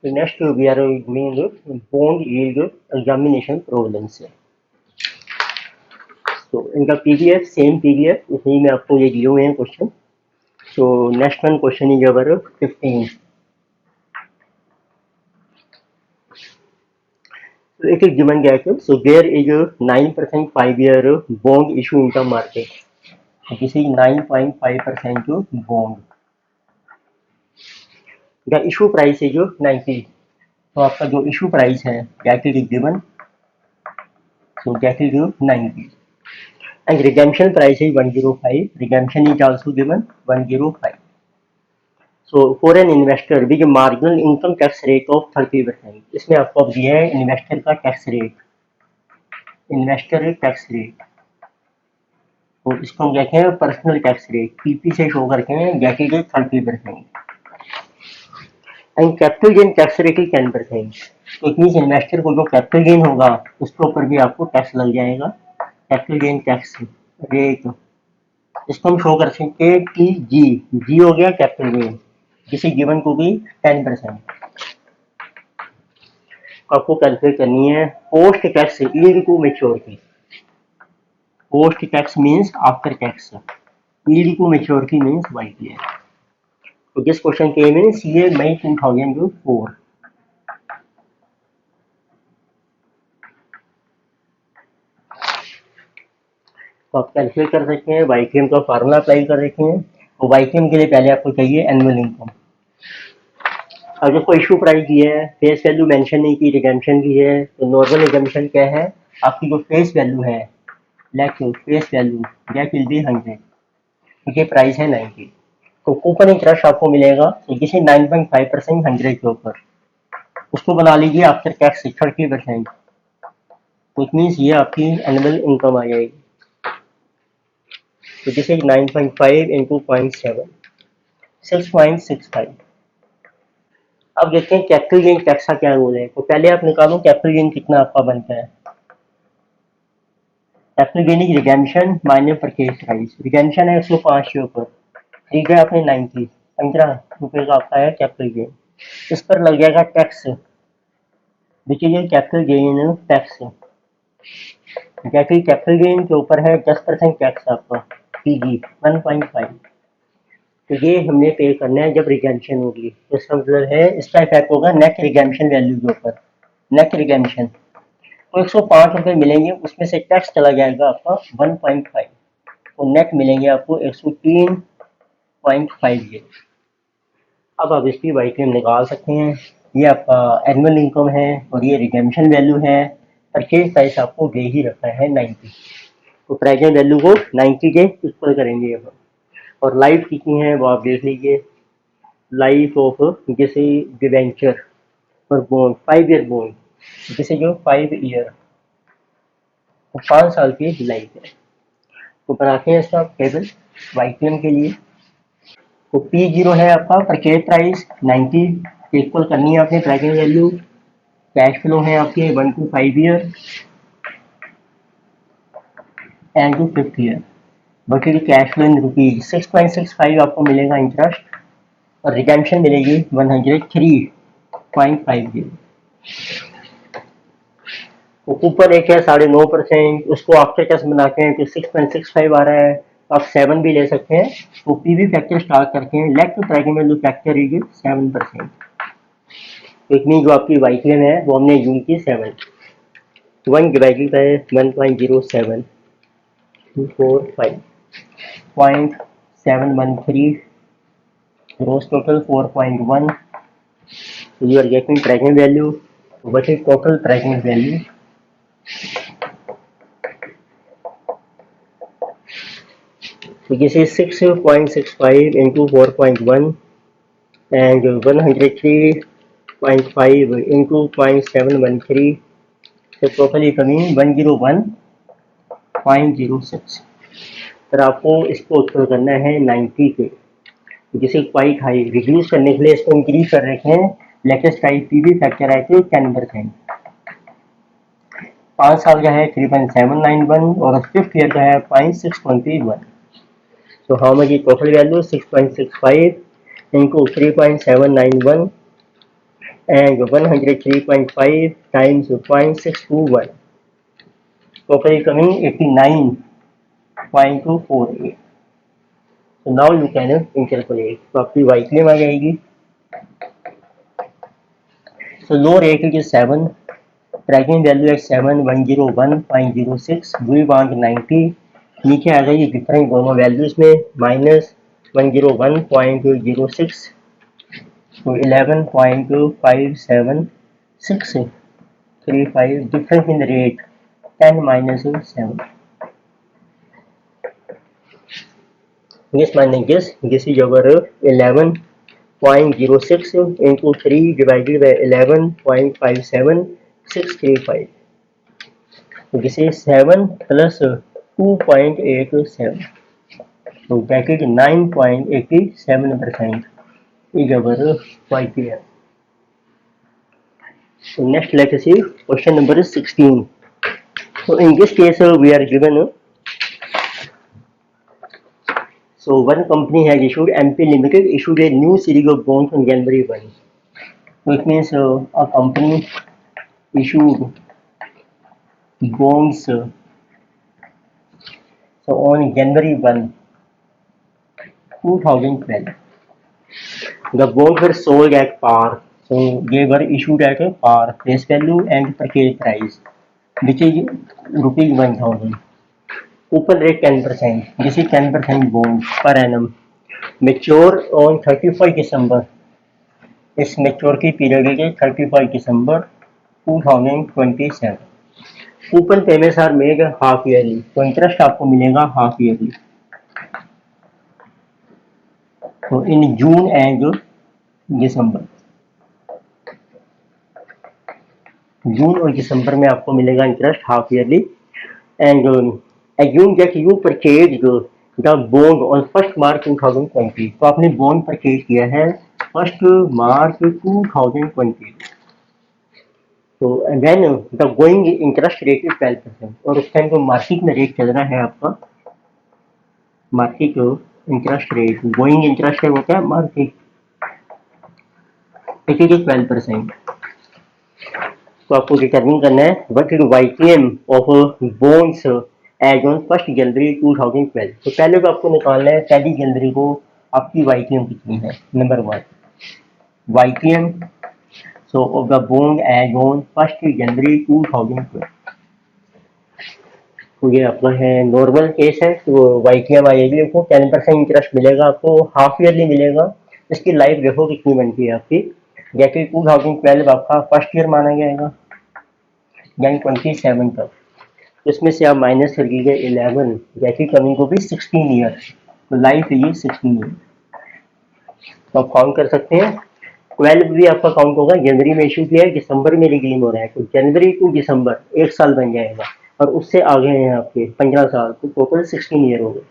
So next we are doing bond yield examination prevalence. तो इनका PDF same PDF उसी में आपको ये दिए हुए हैं question. So next one question is our 15. So it is given that so there is a 9% 5-year bond issue in the market. This is 9.5% bond. The issue price is 90. तो आपका जो इशू प्राइस है that is given. So that is 90. And redemption price is 105. Redemption is also given 105. So for an investor with a marginal income tax rate of 30%. इसमें आपको अब दिया है investor का tax rate. Investor tax rate तो इसको हम कहते हैं पर्सनल टैक्स रेट. पीपी से शो करके हैं that is 30%. And capital gain tax rate is 10%. तो इट मीन्स इन्वेस्टर को जो कैपिटल गेन होगा उसके ऊपर भी आपको टैक्स लग जाएगा. कैपिटल गेन टैक्स रेट इसको हम शो कर सकते हैं कि जी हो गया कैपिटल गेन जिसे गिवन को भी 10%. आपको कैलकुलेट करनी है post tax yield to maturity. Post tax means after tax. Yield to maturity means YTM. तो this question came in CA May 2004. तो आप कैलकुलेट कर सकते हैं. YTM का फार्मूला अप्लाई कर सकते हैं. तो YTM के लिए पहले आपको चाहिए एनुअल इनकम. अगर कोई इशू प्राइस की है, फेस वैल्यू मेंशन नहीं की, रिडेम्पशन की है, तो नॉर्मल एग्जामिनेशन क्या है आपकी जो फेस वैल्यू है let face value that will be 100. ये प्राइस है 90. तो कूपन इंटरेस्ट आपको मिलेगा तो जिसे 9.5% 100 के ऊपर उसको बना लीजिए आफ्टर टैक्स 30%. तो इट मीन्स ये आपकी एनुअल इनकम आ जाएगी. तो जिसे 9.5 इंटू 0.7 6.65. अब देखते हैं कैपिटल गेन टैक्स का क्या रोल है. तो पहले आप निकालो कैपिटल गेन कितना आपका बनता है. Capital gain is redemption minus purchase price. Redemption है 105 के ऊपर, ठीक है आपने 90 15 रुपये का आपका है कैपिटल गेन. इस पर लग जाएगा tax which is capital gain tax. Capital gain के ऊपर है 10% टैक्स आपका PG 1.5. तो ये हमने पे करना है जब रिडेम्पशन होगी. तो इसका मतलब है इसका इफेक्ट होगा नेट रिडेम्पशन वैल्यू के ऊपर. नेट रिडेम्पशन तो 105 रुपये मिलेंगे, उसमें से टैक्स चला जाएगा आपका 1.5. तो नेट मिलेंगे आपको 103.5. अब आप इसकी YTM निकाल सकते हैं. ये आपका एनुअल इनकम है और ये रिडेम्पशन वैल्यू है. परचेज प्राइस आपको दे ही रखा है 90. तो प्रेजेंट वैल्यू को 90 के इक्वल करेंगे अब. और लाइफ कितनी है वो आप देख लीजिए. लाइफ ऑफ जैसे डिवेंचर और बॉन्ड 5 ईयर बॉन्ड जैसे जो 5 ईयर तो 5 साल की लाइफ है. तो बनाते हैं इसका टेबल YTM के लिए. तो P0 है आपका परचेज प्राइस 90 इक्वल करनी है आपने प्रेजेंट वैल्यू. कैश फ्लो है आपके 1 to 5 year and to 5th year. बची कैश फ्लो इन रुपीज 6.65 आपको मिलेगा इंटरेस्ट और रिडेम्पशन मिलेगी 103.50. तो ऊपर एक है 9.5%, उसको आफ्टर टैक्स बनाते हैं तो 6.65 आ रहा है. आप 7 भी ले सकते हैं. तो PV फैक्टर स्टार्ट करते हैं. Let to present value factor is 7%. तो इतनी जो आपकी YTM है वो हमने यूज की 7. 1 divided by 1.07 245.713 gross total 4.1. So you are getting present value. What is total present value? So this is 6.65 into 4.1 and 103.5 into 0.713. So totally coming 101.06. तर आपको इसको उत्तर करना है 90 के. जिसे क्वाइट हाई रिड्यूस करने के लिए इसको इंक्रीज कर रखे हैं. लेटेस्ट टाइप PV फैक्टर आए थे 10%. 5 साल का है 3.791 और 5th ईयर का है 0.621. So how much is total value? 6.65 into 3.791 and 103.5 times 0.621. Total coming 89.248. So now you can calculate. तो आपकी वाई क्लेम आ जाएगी. So low rate is 7, tracking value at 7101.06, we want 90. नीचे आ गई डिफरेंट दोनों वैल्यूज में -101.06 to 11.57635. Difference in the rate 10 minus 7. Yes, my guess this is our 11.06 into 3 divided by 11.57635. So this is 7 plus 2.87. So bracket 9.87% is our YPM. So next let us see question number 16. So in this case we are given, so one company has issued, MP Limited issued a new series of bonds on January 1. So it means a company issued bonds so on January 1, 2012. The bonds were sold at par. So they were issued at a par face value and purchase price, which is rupees 1000. Coupon rate 10%. This is 10% bond per annum. Mature on 31st December. Its maturity period is 31st December 2027. Coupon payments are made half yearly. तो interest आपको मिलेगा half yearly. तो इन जून and दिसंबर, जून और दिसंबर में आपको मिलेगा interest half yearly. And assume that you purchased the bond on 1st March 2020. तो आपने बॉन्ड परचेज किया है 1st March 2020. तो then the going interest rate is 12%. और उस टाइम तो मार्केट में रेट चल रहा है आपका, market interest rate, going interest rate होता है मार्केट, इट इज 12%. तो आपको डिटरमिन करना है what is YPM of bonds as on 1st January 2012. तो पहले तो आपको निकालना है 1 जनवरी को आपकी YPM कितनी है. Number 1 YPM so of the bond as on 1st January 2012. तो ये आपका है नॉर्मल केस है. तो YPM आएगी आपको 10% इंटरेस्ट मिलेगा, आपको हाफ ईयरली मिलेगा. इसकी लाइफ देखो कितनी बनती है आपकी. जैसे 2012 आपका फर्स्ट ईयर माना जाएगा यानी 27 तक. इसमें से आप माइनस कर दीजिए 11, जैसे कमिंग को भी 16 ईयर. तो लाइफ ये 16 ईयर. तो आप काउंट कर सकते हैं. 12 भी आपका काउंट होगा, जनवरी में इशू किया है, दिसंबर में रिडीम हो रहा है. तो जनवरी टू दिसंबर 1 साल बन जाएगा. और उससे आगे हैं आपके 15 साल, तो टोटल 16 ईयर हो गए.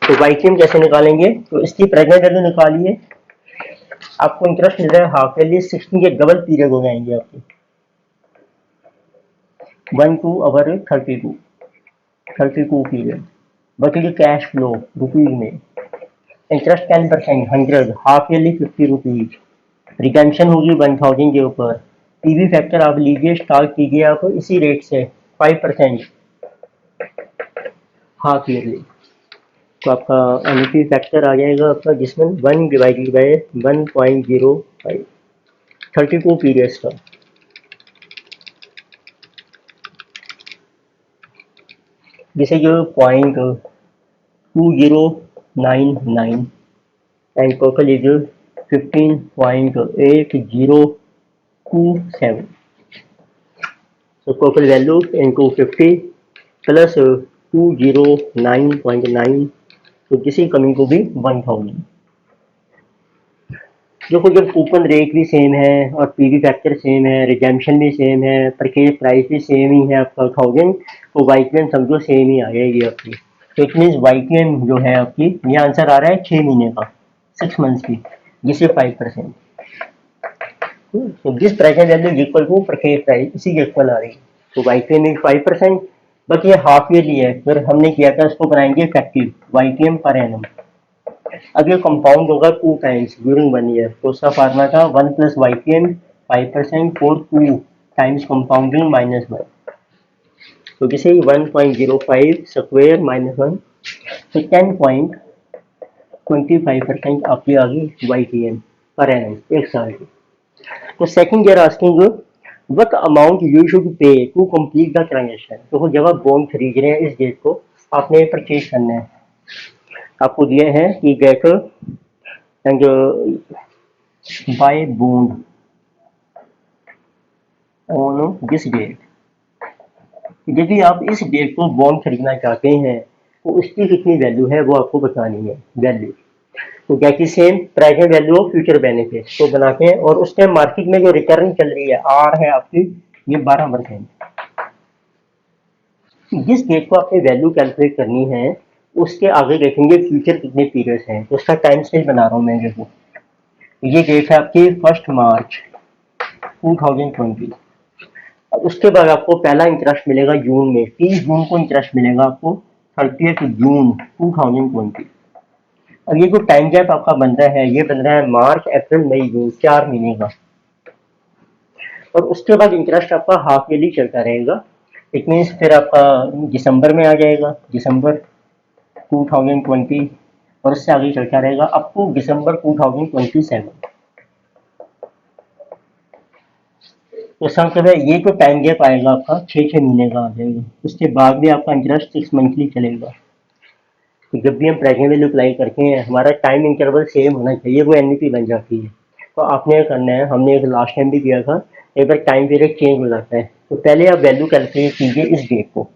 तो YPM कैसे निकालेंगे. तो इसकी प्रेजेंट वैल्यू निकालिए. आपको इंटरेस्ट मिल रहा है हाफ ईयरली, 16 के डबल पीरियड हो जाएंगे आपके 1 to our 32 पीरियड. बाकी जो कैश फ्लो रुपीज में, interest 10%, 100, half yearly 50 rupees, redemption होगी 1000 के ऊपर. पीवी फैक्टर आप लीजिए, स्टार्ट कीजिए आप इसी रेट से 5% हाफ ईयरली. तो आपका एनुटी फैक्टर आ जाएगा आपका जिसमें 1 डिवाइडेड बाय 1.05, 32 पीरियड्स का. जिसे जो 0.2099 and total is 15.8027. So total value into 50 plus 209.9. तो किसी कमी को भी 1000. देखो जब कूपन रेट भी सेम है और पीवी फैक्टर सेम है, रिडेम्पशन भी सेम है, परचेज प्राइस भी सेम ही है आपका 1000, तो YPM समझो सेम ही आ जाएगी आपकी. तो इट मीन्स YPM जो है आपकी, ये आंसर आ रहा है 6 महीने का, 6 मंथ्स की, जिसे 5%. तो this present value equal to purchase price, इसी के इक्वल आ रही है. तो YPM इज 5%. बट ये हाफ ईयरली है, फिर हमने किया था इसको बनाएंगे इफेक्टिव YPM पर एनम. अब ये कंपाउंड होगा 2 टाइम्स ड्यूरिंग 1 ईयर. तो उसका फार्मूला था 1 + YPM 5% for 2 times compounding -1, तो किसे 1.05 स्क्वायर -1, तो 10.25% आपकी आ गई YTM पर एनम एक साल की। तो second year asking what amount you should pay to complete the transaction. तो जब आप बॉन्ड खरीद रहे हैं इस डेट को आपने परचेज करना है, आपको दिए हैं कि get and buy bond on this date. यदि आप इस डेट को बॉन्ड खरीदना चाहते हैं तो उसकी कितनी वैल्यू है वो आपको बतानी है वैल्यू। तो क्या कि same present value of future benefit तो बनाते हैं और उस टाइम मार्केट में जो रिटर्न चल रही है आर है आपकी ये 12%। जिस डेट को आपने वैल्यू कैलकुलेट करनी है उसके आगे देखेंगे फ्यूचर कितने पीरियड्स हैं, तो उसका टाइम स्केल बना रहा हूँ मैं। देखो ये डेट है आपकी 1 मार्च 2020। अब उसके बाद आपको पहला इंटरेस्ट मिलेगा जून में, 30 जून को इंटरेस्ट मिलेगा आपको 30 जून 2020। अब ये जो टाइम गैप आपका बन रहा है ये बन रहा है मार्च अप्रैल मई जून 4 महीने का। और उसके बाद इंटरेस्ट आपका हाफ ईयरली चलता रहेगा। इट मीन्स फिर आपका दिसंबर में आ जाएगा, दिसंबर 2020, और उससे आगे चलता रहेगा अप टू दिसंबर 2027। तो इसका मतलब है ये जो टाइम गैप आएगा आपका 6 महीने का आ जाएगा। उसके बाद भी आपका इंटरेस्ट 6 मंथली चलेगा। तो जब भी हम प्रेजेंट वैल्यू अप्लाई करते हैं हमारा टाइम इंटरवल सेम होना चाहिए, वो एनवीपी बन जाती है। तो आपने करना है, हमने एक लास्ट टाइम भी किया था, एक बार टाइम पीरियड चेंज हो जाता है तो पहले आप वैल्यू कैलकुलेट कीजिए इस डेट को,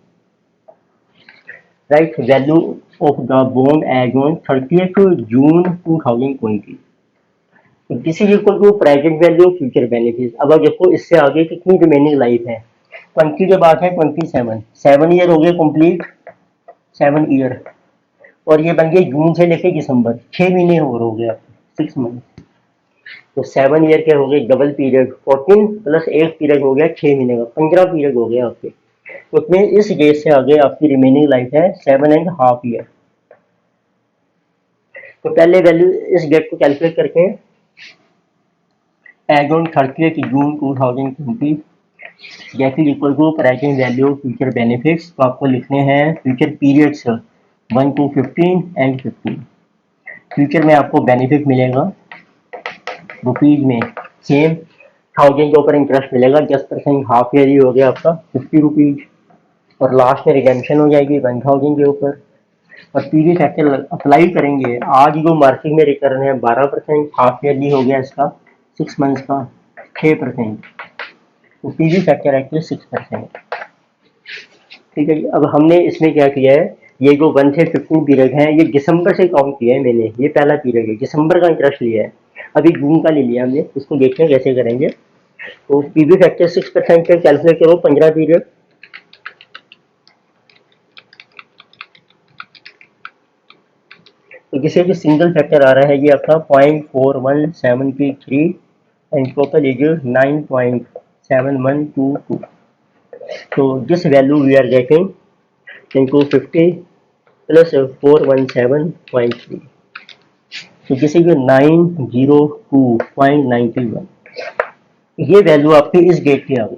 right. Value of the bond as on 30 June 2020, this is equal to present value future benefit. अब देखो इससे आगे कितनी रिमेनिंग लाइफ है, 20 के बाद है 27, 7 ईयर हो गए कंप्लीट, 7 ईयर। और ये बन गए जून से लेके दिसंबर, 6 महीने और हो गया 6 मंथ। तो 7 ईयर के हो गए डबल पीरियड, 14 प्लस 1 पीरियड हो गया 6 महीने का, 15 पीरियड हो गया आपके। तो उसमें इस डेट से आगे आपकी रिमेनिंग लाइफ है 7.5 ईयर। तो पहले वैल्यू इस डेट को कैलकुलेट करके as on 30 June 2020 get is equal to present value future benefits. तो आपको लिखने हैं future periods 1 to 15 and 15। Future में आपको बेनिफिट मिलेगा रुपीज में सेम 1000 के ऊपर इंटरेस्ट मिलेगा, 10% हाफ ईयरली हो गया आपका 50 रुपीज, और लास्ट में रिडेम्पशन हो जाएगी 1000 के ऊपर। और पीवी फैक्टर अप्लाई करेंगे, आज जो मार्केट में रिटर्न है 12%, हाफ ईयरली हो गया इसका 6 मंथ्स का 6%, तो पीवी फैक्टर एक्चुअली 6%। ठीक है जी। अब हमने इसमें क्या किया है, ये जो 1 से 15 पीरियड है ये दिसंबर से काउंट किया है मैंने, ये पहला पीरियड है, दिसंबर का इंटरेस्ट लिया है। अभी जून का ले लिया हमने, इसको देखते हैं कैसे करेंगे। तो पीवी फैक्टर 6% पे कैलकुलेट करो 15 पीरियड, तो किसी भी सिंगल फैक्टर आ रहा है ये आपका 0.4173 एंड टोटल इज 9.7122। तो this value we are getting into 50 plus 417.3, तो दिस इज 902.91। ये वैल्यू आपकी इस डेट की आ गई।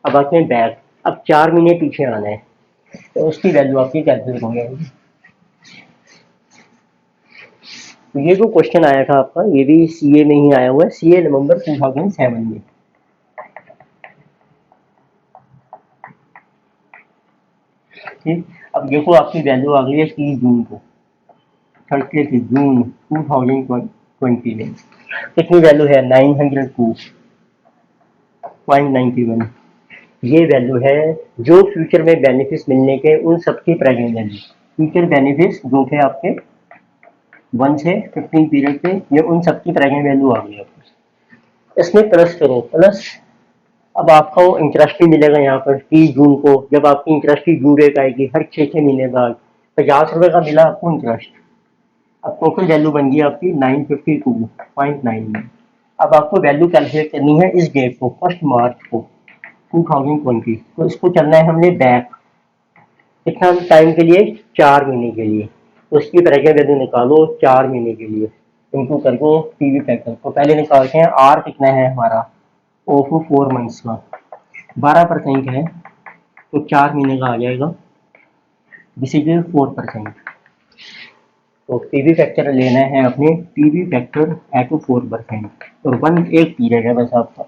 अब आते हैं बैक, अब 4 महीने पीछे आना है तो उसकी वैल्यू आपकी कैलकुलेट हो जाएगी। तो ये जो क्वेश्चन आया था आपका ये भी सीए में ही आया हुआ है, सीए नवंबर 2007 में। ठीक, अब देखो आपकी वैल्यू आ गई है 30 जून को, 30 जून 2020 में कितनी वैल्यू है 902.91। ये वैल्यू है जो फ्यूचर में बेनिफिट्स मिलने के उन सबकी प्रेजेंट वैल्यू। फ्यूचर बेनिफिट्स जो थे आपके 1 से 15 पीरियड पे, ये उन सबकी प्रेजेंट वैल्यू आ गई आपको। इसमें प्लस करो प्लस, अब आपको इंटरेस्ट भी मिलेगा यहाँ पर 30 जून को, जब आपकी इंटरेस्ट की ड्यू डेट आएगी हर 6 महीने बाद 50 रुपये का मिला आपको इंटरेस्ट। अब टोटल वैल्यू बन गई आपकी 952.9। अब आपको वैल्यू कैलकुलेट करनी है इस डेट को 1 मार्च को 2020। तो इसको चलना है हमने बैक, कितना टाइम के लिए 4 महीने के लिए। तो उसकी प्रेजेंट वैल्यू निकालो 4 महीने के लिए, इनको कर दो पीवी फैक्टर। तो पहले निकालते हैं आर कितना है हमारा ऑफ 4 मंथ्स का, 12% है तो 4 महीने का आ जाएगा, दिस इज 4%। तो पीवी फैक्टर लेना है अपने, पीवी फैक्टर एट 4% और 1 एक पीरियड है बस आपका।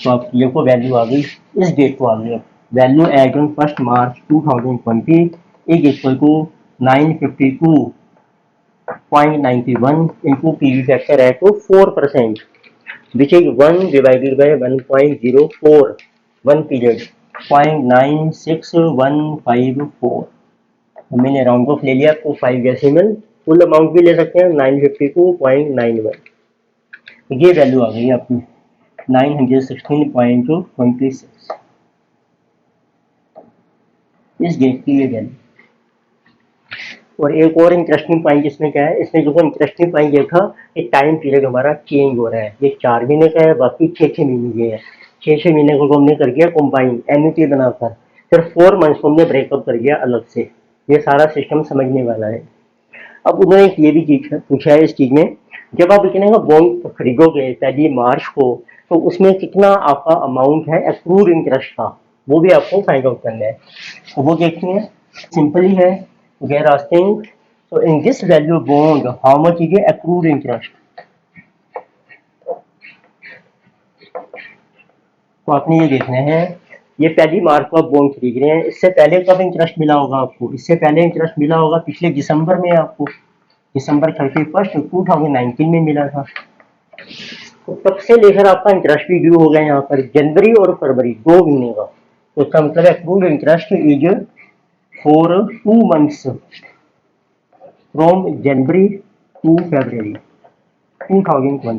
तो आप ये को वैल्यू आ गई, इस डेट को आ गई value as on 1 March 2020 is equal to 952.91 into PV factor at 4%, which is 1 divided by 1.04, 1 period 0.96154। मैंने राउंड ऑफ ले लिया आपको 5 डेसिमल, फुल अमाउंट भी ले सकते हैं 952.91। ये वैल्यू आ गई आपकी 916.26, इस डेट की ये वैल्यू। और एक और इंटरेस्टिंग पॉइंट इसमें क्या है, इसमें जो इंटरेस्टिंग पॉइंट देखा कि टाइम पीरियड हमारा चेंज हो रहा है, ये 4 महीने का है, बाकी 6 महीने के है। 6 महीने को हमने कर दिया कंबाइन एन्युटी बनाकर, फिर 4 मंथ्स को हमने ब्रेकअप कर दिया अलग से। ये सारा सिस्टम समझने वाला है। अब उन्होंने ये भी चीज पूछा है इस चीज में, जब आप इतने का बॉन्ड खरीदोगे 1 मार्च को, तो उसमें कितना आपका अमाउंट है एक्रूड इंटरेस्ट का, वो भी आपको फाइंड आउट करना है। तो वो देखते हैं, सिंपल ही है। they are asking, so in this value bond how much is the accrued interest। तो आपने ये देखना है, ये 1 मार्च को आप बॉन्ड खरीद रहे हैं, इससे पहले कब इंटरेस्ट मिला होगा आपको, इससे पहले इंटरेस्ट मिला होगा पिछले दिसंबर में आपको, दिसंबर 31 2019 में मिला था। तो तब से लेकर आपका इंटरेस्ट भी ड्यू हो गया यहाँ पर जनवरी और फरवरी 2 महीने का। तो इसका मतलब accrued interest is for 2 months from January to February 2020।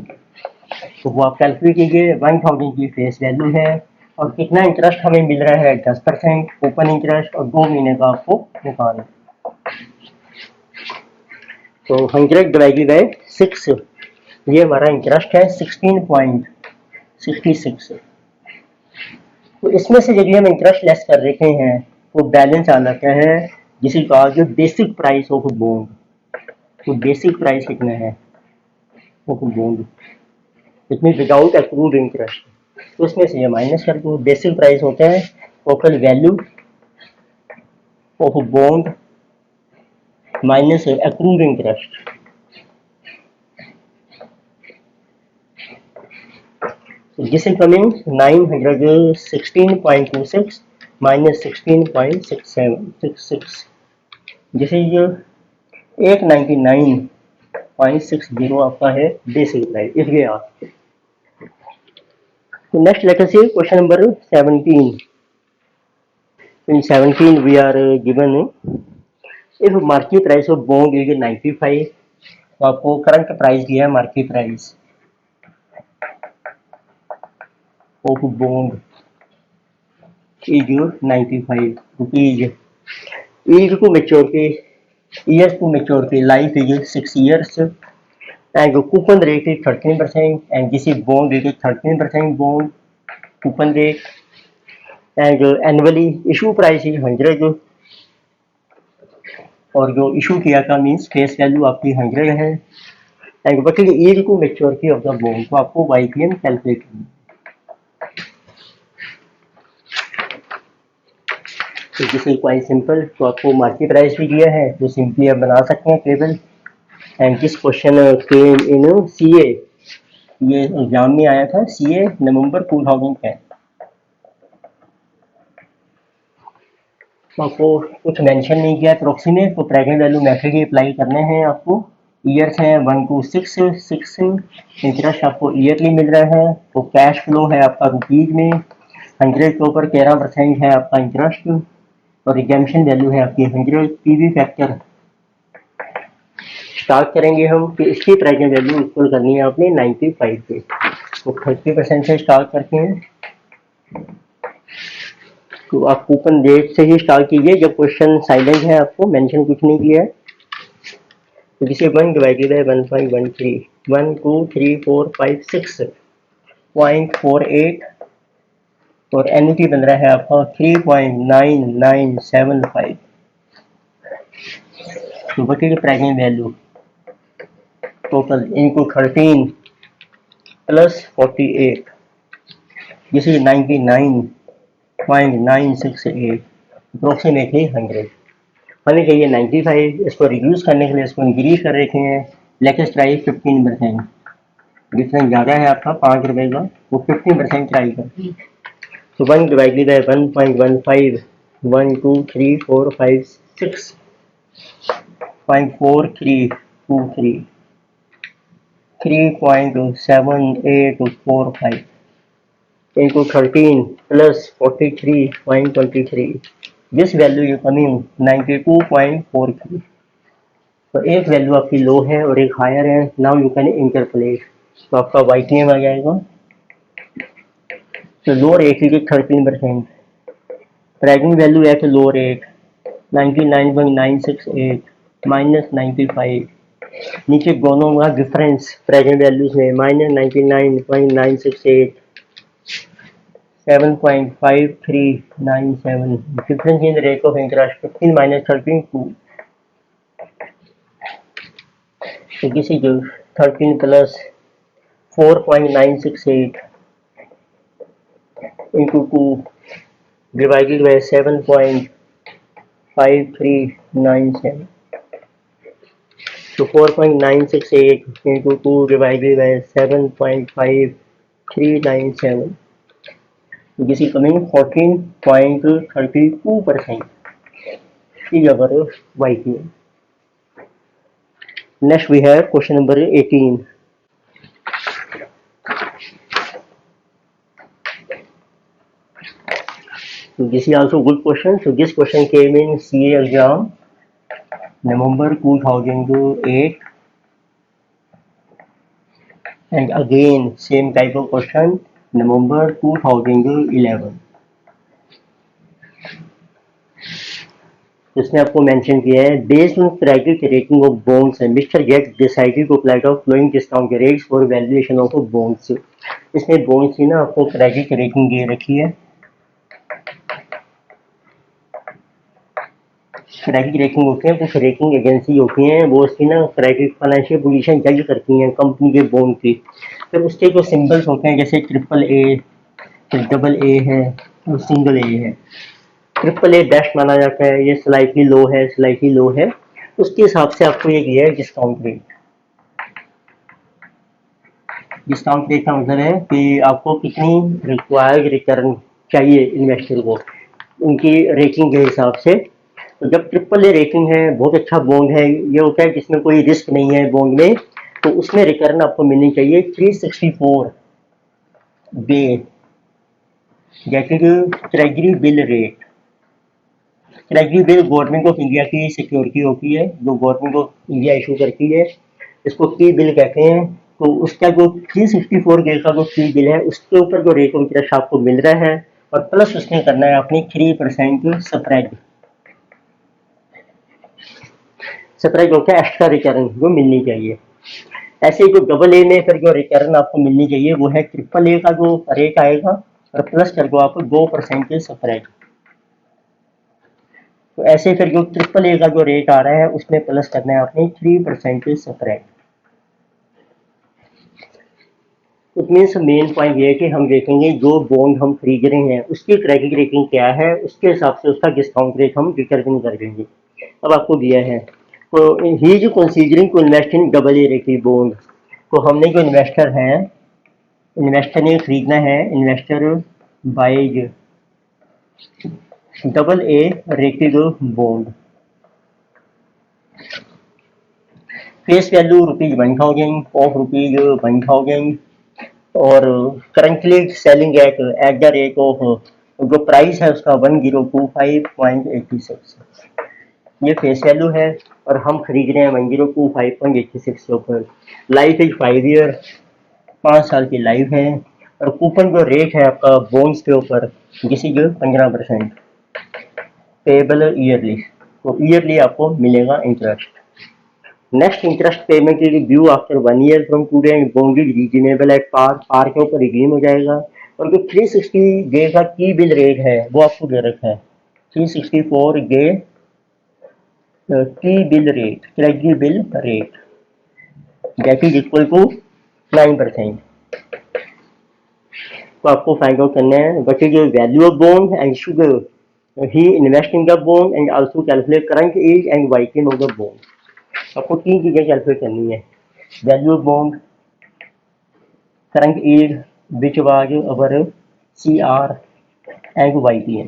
तो वो आप कैलकुलेट कीजिए, 1000 की फेस वैल्यू है और कितना इंटरेस्ट हमें मिल रहा है 10% ओपन इंटरेस्ट और 2 महीने का आपको निकालना। तो 100 डिवाइडेड बाय 6, ये हमारा इंटरेस्ट है 16.66। तो इसमें से यदि हम इंटरेस्ट लेस कर देते हैं तो बैलेंस आ जाता है जिसे कहा जो बेसिक प्राइस ऑफ बॉन्ड। तो बेसिक प्राइस कितना है of bond, it mean without accrued interest. तो इसमें से ये माइनस कर दो, बेसिक प्राइस होता है total value of bond minus accrued interest. जिसे कमिंग 916.26 माइनस 16.6766, जिसे ये 899.60 आपका है बेसिक प्राइस। इसलिए आप तो नेक्स्ट लेटर से question number 17। In 17 we are given if market price of bond is 95, तो आपको करंट प्राइस दिया है, market price of bond is 95 rupees, is to maturity, years to maturity, life is 6 years and coupon rate is 13% and this is bond rate is 13% bond coupon rate and annually issue price is 100 और जो issue किया था means face value आपकी 100 है and what is is to maturity of the bond, तो आपको YPM calculate करना। तो दिस इज क्वाइट सिंपल। तो आपको मार्केट प्राइस भी दिया है तो सिंपली आप बना सकते हैं table. And this question came in CA, ये एग्जाम में आया था CA नवंबर 2010। तो आपको कुछ मेंशन नहीं किया अप्रोक्सीमेट, तो प्रेजेंट वैल्यू मेथड ही अप्लाई करने हैं आपको। ईयर्स हैं 1 to 6, इंटरेस्ट आपको ईयरली मिल रहा है। तो कैश फ्लो है आपका रुपीज में, 100 के ऊपर 13% है आपका इंटरेस्ट और रिडेम्पशन वैल्यू है आपकी 100। पीवी फैक्टर स्टार्ट करेंगे हम कि इसकी प्रेजेंट वैल्यू इक्वल करनी है आपने 95 पे, तो 30% से स्टार्ट करते हैं। तो आप कूपन डेट से ही स्टार्ट कीजिए, जब क्वेश्चन साइलेंट है आपको मेंशन कुछ नहीं किया है। तो जिसे 1 डिवाइडेड बाय 1.13, 1 2 3 4 5 6.48 और एन्युटी बन रहा है आपका 3.9975। तो what is present value total into 13 plus 48. This is 99.968, approximately 100. हमें चाहिए 95, इसको रिड्यूस करने के लिए इसको इंक्रीज कर रखे हैं। लेटेस्ट ट्राई 15%, डिफरेंस ज़्यादा है आपका 5 रुपये का, वो 15% ट्राई करते हैं। तो 1 divided by 1.15, 1 2 3 4 5 6.4323 3.7845 into 13 plus 43.23. This value is coming 92.43. तो एक वैल्यू आपकी लो है और एक हायर है। नाउ यू कैन इंटरपोलेट, तो आपका YTM आ जाएगा। तो low rate is 13%, present value at low rate 99.968 minus 95, नीचे दोनों का डिफरेंस प्रेजेंट वैल्यूज में -99.968 7.5397, difference in the rate of interest 15 minus 13 2. So this is 13 plus 4.968 into 2 divided by 7.5397. So 4.968 into 2 divided by 7.5397. This is coming 14.32% is our YTM. Next we have question number 18. So this is also good question. So this question came in CA exam November 2008, and again same type of question November 2011. इसने आपको mention किया है based on credit rating of bonds mister get decided to apply of flowing discount rates for valuation of bonds. इसमें bonds की ना आपको credit rating दे रखी है। क्रेडिट रेटिंग होती है, कुछ रेटिंग एजेंसी होती हैं, वो उसकी ना क्रेडिट फाइनेंशियल पोजीशन जज करती हैं कंपनी के बॉन्ड की। फिर उसके जो सिंबल्स होते हैं जैसे AAA, फिर AA है और सिंगल A है। AAA बेस्ट माना जाता है, ये स्लाइटली लो है, स्लाइटली लो है, उसके हिसाब से आपको ये दिया है डिस्काउंट रेट। डिस्काउंट रेट का मतलब है कि आपको कितनी रिक्वायर्ड रिटर्न चाहिए इन्वेस्टर को, उनकी रेटिंग के हिसाब से। तो जब AAA रेटिंग है, बहुत अच्छा बॉन्ड है, ये होता है जिसमें कोई रिस्क नहीं है बॉन्ड में, तो उसमें रिटर्न आपको मिलनी चाहिए 364 डे, जैसे कि treasury bill rate. Treasury bill government of India की सिक्योरिटी होती है, जो गवर्नमेंट ऑफ इंडिया इशू करती है, इसको टी बिल कहते हैं। तो उसका जो 364 डे का जो टी बिल है, उसके ऊपर जो रेट ऑफ इंटरेस्ट आपको मिल रहा है, और प्लस उसमें करना है अपनी 3% स्प्रेड। स्प्रेड होता है एक्स्ट्रा रिटर्न जो मिलनी चाहिए। ऐसे जो AA में फिर जो रिटर्न आपको मिलनी चाहिए वो है AAA का जो रेट आएगा, और प्लस कर दो आपको 2% स्प्रेड। तो ऐसे फिर जो AAA का जो रेट आ रहा है उसमें प्लस करना है आपने 3% spread. It means main point ये है कि हम देखेंगे जो बॉन्ड हम खरीद रहे हैं उसकी क्रेडिट रेटिंग क्या है, उसके हिसाब से उसका डिस्काउंट रेट हम डिटरमिन कर देंगे। अब आपको दिया है, तो he is considering to invest in AA rated bond. तो हमने जो इन्वेस्टर हैं, इन्वेस्टर ने खरीदना है, investor buys AA rated bond. Face value ₹1000, of ₹1000, और currently selling at the rate of, जो प्राइस है उसका 1025.86। ये फेस वैल्यू है और हम खरीद रहे हैं 1025.86 के ऊपर। लाइफ इज 5 ईयर, 5 साल की लाइफ है, और कूपन जो रेट है आपका बॉन्ड्स के ऊपर जिस इज 15%, पेबल ईयरली। तो ईयरली आपको मिलेगा इंटरेस्ट। नेक्स्ट इंटरेस्ट पेमेंट की due after 1 year from today and bond is redeemable at par. Par के ऊपर रिडीम हो जाएगा। और जो 360 डे का की बिल रेट है वो आपको दे रखा है 364 डे की bill rate, treasury bill rate. That is equal to 9%। तो आपको फाइंड आउट करना है what is value of bond and should he invest in the bond and also calculate current age and waiting of the bond. आपको तीन चीजें calculate करनी है, value of bond, current age which was our CR and YTM।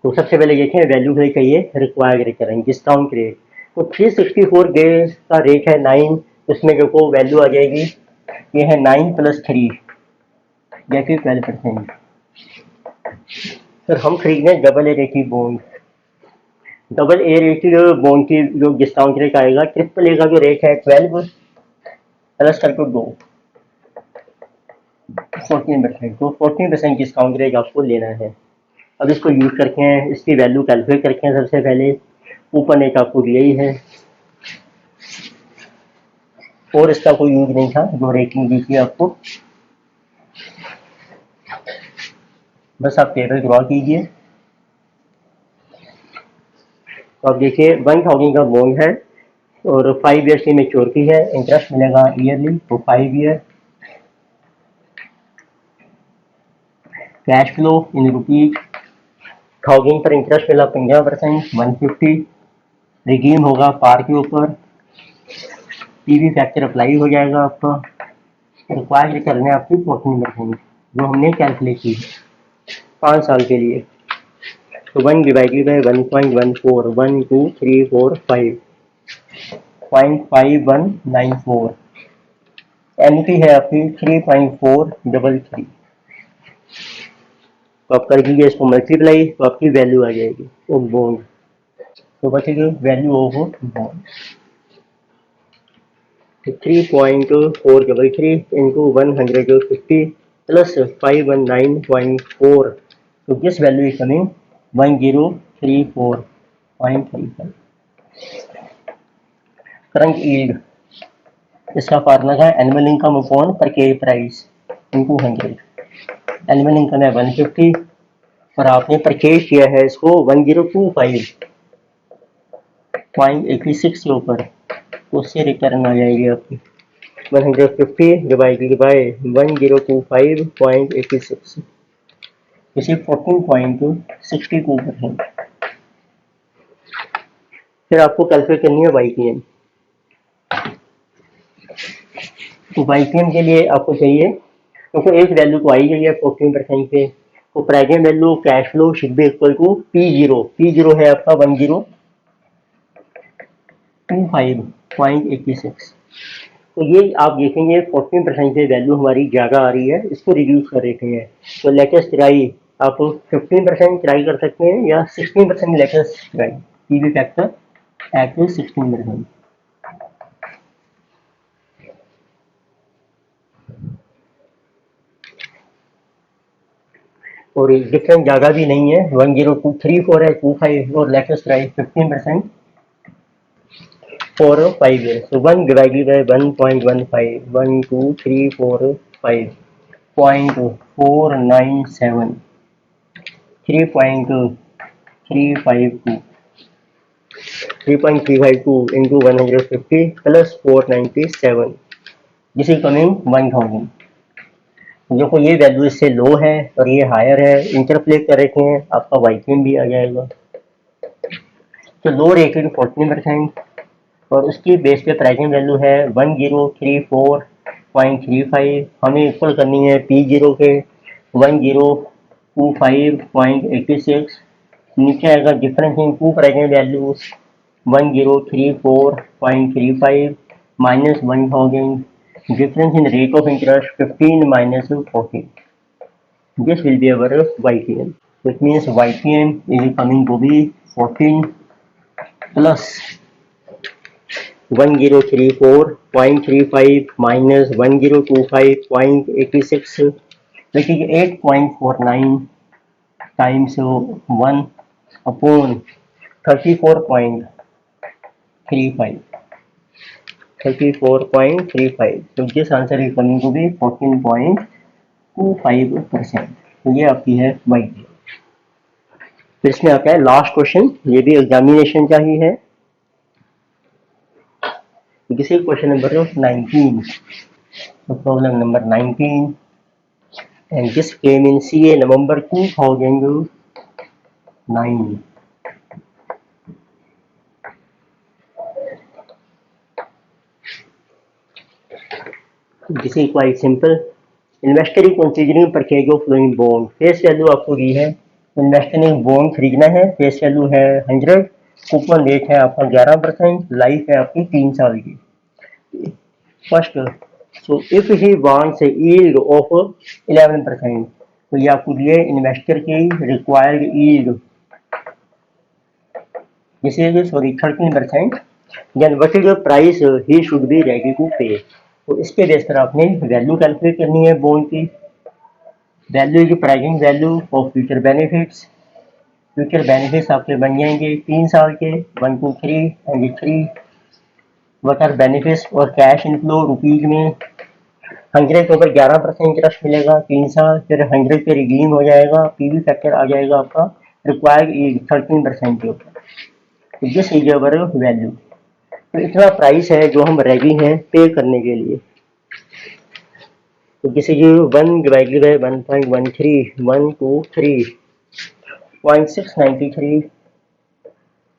तो सबसे पहले देखें value के लिए चाहिए रिक्वायर्ड रिकरिंग डिस्काउंट रेट। तो 364 डेज का रेट है 9, उसमें देखो वैल्यू आ जाएगी, ये है 9 + 3 दैट इज 12%। फिर हम खरीद रहे double A rated bond, double A rated bond की जो डिस्काउंट रेट आएगा, ट्रिपल ए का जो रेट है 12 प्लस करके 2 14%। तो 14% डिस्काउंट रेट आपको लेना है। अब इसको यूज करके हैं, इसकी वैल्यू कैलकुलेट करके हैं। सबसे पहले ऊपर नेट आपको दिया ही है और इसका कोई यूज नहीं था, जो रेटिंग दी थी आपको, बस आप टेबल ड्रॉ कीजिए। तो आप देखिए 1000 का बॉन्ड है और 5 ईयर्स की मेच्योरिटी है, इंटरेस्ट मिलेगा ईयरली, तो 5 year. Cash flow in rupees 1000 पर इंटरेस्ट मिला 15%, 150 रिडीम होगा पार के ऊपर, पीवी फैक्टर अप्लाई हो जाएगा आपका। रिक्वायर्ड करने आपकी 14% जो हमने कैलकुलेट की 5 साल के लिए। तो 1 डिवाइडेड बाई 1.14 1 2 3 4 5.5194, एनुटी है आपकी 3.433। तो आप कर दीजिए इसको मल्टीप्लाई, तो आपकी वैल्यू आ जाएगी ऑफ बॉन्ड। तो बचेगी value of bond 3.433 into 150 plus 519.4। तो this value is coming 1034.35। Current yield, इसका फार्मूला है annual income upon purchase price into 100। Annual income है 150 और आपने परचेज किया है इसको 1025.86 के ऊपर, तो उससे रिटर्न आ जाएगी आपकी 150 डिवाइडेड बाय 1025.86, इसी 14.62%। फिर आपको कैलकुलेट करनी है YTM। तो YTM के लिए आपको चाहिए, क्योंकि एक वैल्यू तो आई गई है 14% पे, तो present value cash flow should be equal to P0। P0 है आपका 1025.86। तो ये आप देखेंगे 14% से वैल्यू हमारी ज़्यादा आ रही है, इसको रिड्यूस कर देते हैं। तो लेटेस्ट ट्राई आप 15% ट्राई कर सकते हैं या 16% latest try, PV factor at 16%। और डिफरेंस ज़्यादा भी नहीं है, 10234 है 25 और latest try 15% for 5 years. So 1 divided by 1.15, 1, 2, 3, 4, 5, 0.497, 3.352, 3.352 into 150 plus 497, this is coming 1000। देखो ये वैल्यू इससे लो है और ये हायर है, इंटरप्लेट कर रखे हैं, आपका YTM भी आ जाएगा। तो लो रेटेड 14% और उसकी बेस पे प्राइसिंग वैल्यू है 1034.35, हमें इक्वल करनी है P0 के 1025.86। नीचे आएगा difference in to pricing values 1034.35 minus 1000, difference in rate of interest 15 minus 40। This will be our YTM, which means YTM is coming to be 14 plus 1034.35 minus 1025.86, which is 8.49 times 1 upon 34.35. 34.35, so this answer is coming to be 14.25%। तो ये आपकी है YTM। फिर इसमें आता है last question, ये भी एग्जामिनेशन का ही है। This is question number 19. So problem number 19, and this came in CA November 2009. This is quite simple. Investor is considering purchase of flowing bond. Face value आपको दी है, इन्वेस्टर ने बॉन्ड खरीदना है, face value है 100, coupon rate है आपका 11%, life है आपकी 3 साल की. First, so if he wants a yield of 11%, तो ये आपको दिए इन्वेस्टर की required yield, this is sorry 13%, then what is the price he should be ready to pay. तो इसके बेस पर आपने वैल्यू कैलकुलेट करनी है बॉन्ड की. Value is pricing value of future benefits. Future benefits आपके बन जाएंगे 3 साल के, 1 2 3 एंड 3. व्हाट आर बेनिफिट्स और कैश इनफ्लो रुपीज में. 100 के ऊपर 11% इंटरेस्ट मिलेगा 3 साल, फिर 100 पे रिडीम हो जाएगा, पीवी फैक्टर आ जाएगा आपका रिक्वायर्ड 13% के ऊपर. This is our value. तो इतना प्राइस है जो हम रेडी हैं पे करने के लिए. तो दिस इज 1 डिवाइडेड बाय 1.13, 123.693,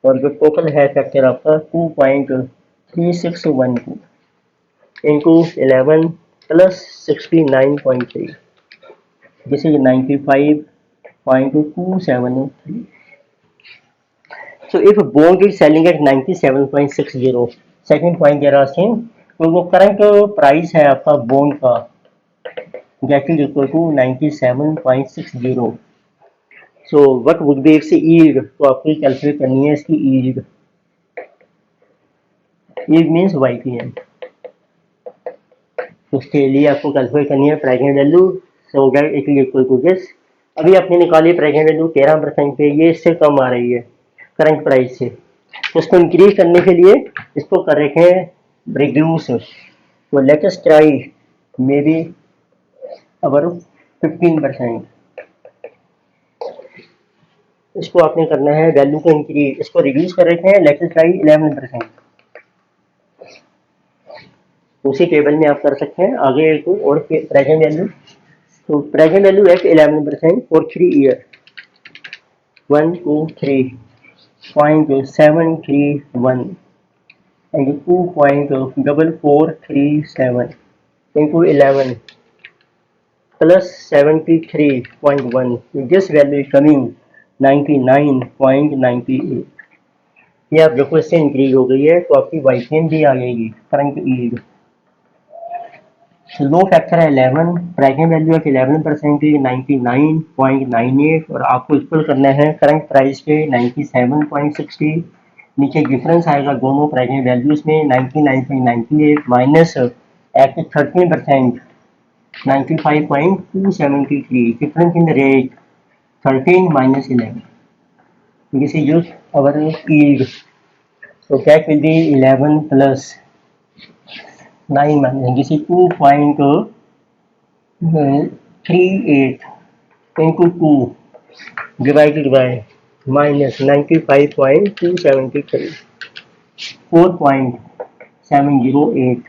और जो टोटल है फैक्टर आपका 2.3612 into 11 plus 69.3, this is 95.273. So if bond is selling at 97.60, second point दे रहा है, तो वो करंट प्राइस है आपका बॉन्ड का get is equal to 97.60. So what would be its yield. तो आपको कैलकुलेट करनी है इसकी यील्ड. Yield means YPM. उसके लिए आपको कैलकुलेट करनी है present value. So get it is equal to this. अभी आपने निकाली प्रेजेंट वैल्यू 13% पे, ये इससे कम आ रही है करंट प्राइस से. तो इसको इंक्रीज करने के लिए इसको कर रखे हैं रिड्यूस. तो let us try may be our 15%. इसको आपने करना है वैल्यू को इंक्रीज, इसको रिड्यूस कर रखे हैं, लेट अस ट्राई 11%. उसी टेबल में आप कर सकते हैं आगे एक और प्रेजेंट वैल्यू. तो present value at 11% for 3 year. 1 2 3.731 and 2.4437 into 11 plus 73.1. This value is coming 99.98. ये आप देखो इससे इंक्रीज हो गई है, तो आपकी YPM भी आ जाएगी करंट यील्ड. लो फैक्टर है 11, प्रेजेंट वैल्यू है 11% 99.98, और आपको इक्वल करना है करंट प्राइस के 97.60. नीचे डिफरेंस आएगा दोनों प्रेजेंट वैल्यूज में 99.98 minus at 13% 95.273. Difference in the rate 13 minus 11. This is use our yield. So that will be 11 plus 9 minus, this is 2.38 into 2 divided by minus 95.273, 4.708.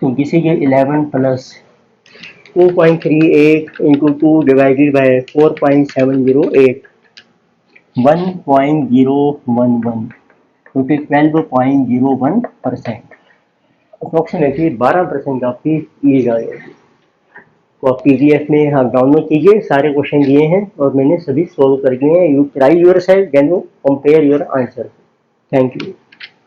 So this is 11 plus 2.38 into 2 divided by 4.708, 1.011, तो 12.01%. Approximately 12% आपकी yield आ जाएगी. तो आप PDF में हाँ download कीजिए, सारे question दिए हैं और मैंने सभी सोल्व कर दिए हैं. You try yourself, then you compare your answer. Thank you.